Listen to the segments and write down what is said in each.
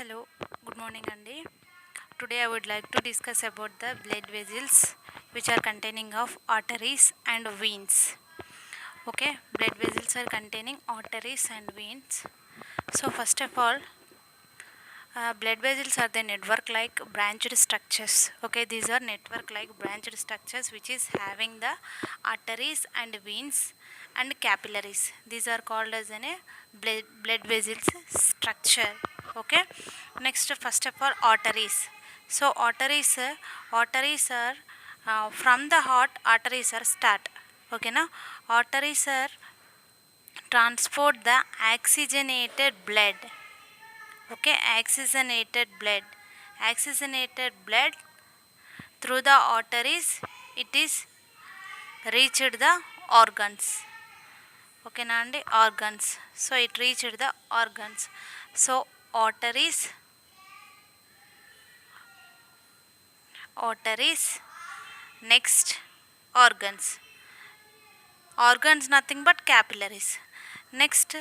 Hello, good morning Andy. Today I would like to discuss about the blood vessels which are containing of arteries and veins. Okay, blood vessels are containing arteries and veins. So first of all, blood vessels are the network like branched structures. Okay, these are network like branched structures which is having the arteries and veins and capillaries. These are called as a blood vessels structure. Okay, next first of all arteries. So arteries are from the heart. Arteries are start. Okay, now arteries are transport the oxygenated blood. Okay, oxygenated blood through the arteries, it is reached the organs. Okay nandi, organs. So it reached the organs. So arteries, next organs nothing but capillaries. Next,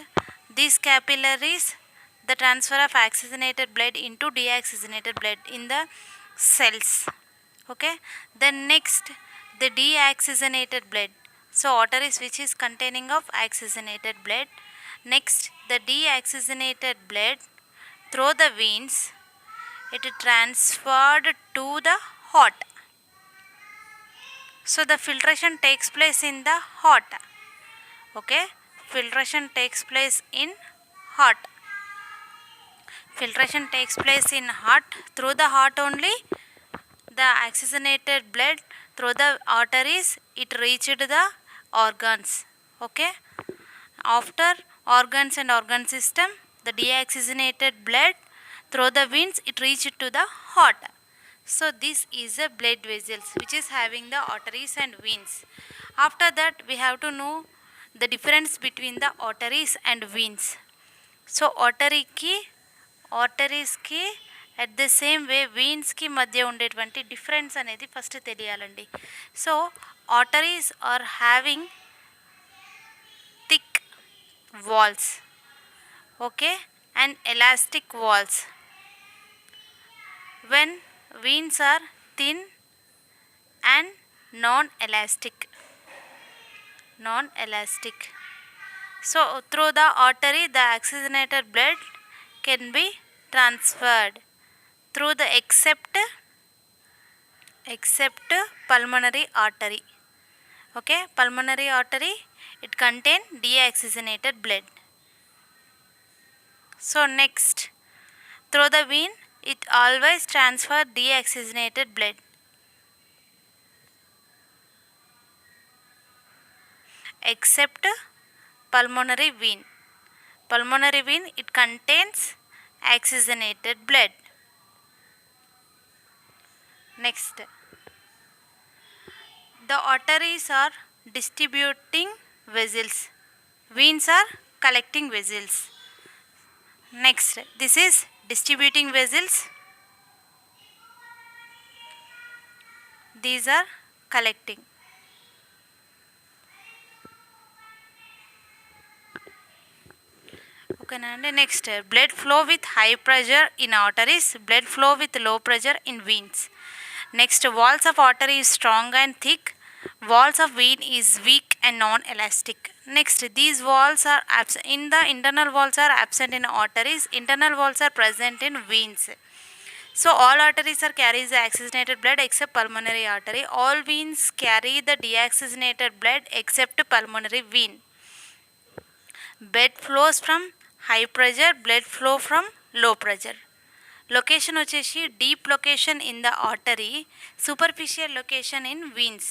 these capillaries, the transfer of oxygenated blood into deoxygenated blood in the cells. Okay, then next, the deoxygenated blood. So arteries which is containing of oxygenated blood. Next, the deoxygenated blood through the veins, it transferred to the heart. So the filtration takes place in the heart. Okay, filtration takes place in heart. Filtration takes place in heart. Through the heart only, the oxygenated blood through the arteries, it reached the organs. Okay, after organs and organ system, the deoxygenated blood through the veins, it reached to the heart. So this is a blood vessels which is having the arteries and veins. After that, we have to know the difference between the arteries and veins. So arteries ki at the same way veins ki madhya ఉండేటువంటి difference అనేది first తెలియాలండి. So arteries are having thick walls, okay, and elastic walls, when veins are thin and non-elastic. So through the artery, the oxygenated blood can be transferred through the except pulmonary artery. Okay, pulmonary artery, it contain deoxygenated blood. So next, through the vein, it always transfer deoxygenated blood. Except pulmonary vein. Pulmonary vein, it contains oxygenated blood. Next, the arteries are distributing vessels. Veins are collecting vessels. Next, this is distributing vessels. These are collecting. Okay, next, blood flow with high pressure in arteries, blood flow with low pressure in veins. Next, walls of artery is strong and thick, walls of vein is weak and non-elastic. Next, these walls are absent in the internal walls are absent in arteries, internal walls are present in veins. So all arteries are carries the oxygenated blood except pulmonary artery. All veins carry the deoxygenated blood except pulmonary vein. Blood flows from high pressure, blood flow from low pressure. Location వచ్చేసి deep location in the artery, superficial location in veins.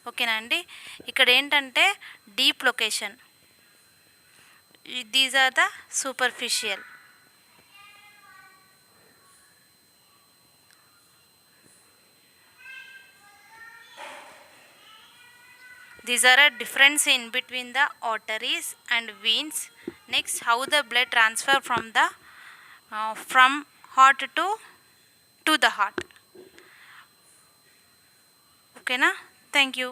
ఓకేనా అండి, ఇక్కడ ఏంటంటే deep location, these are the superficial. These are a difference in between the arteries and veins. Next, how the blood transfer from the from heart to the heart. Okay na? Thank you.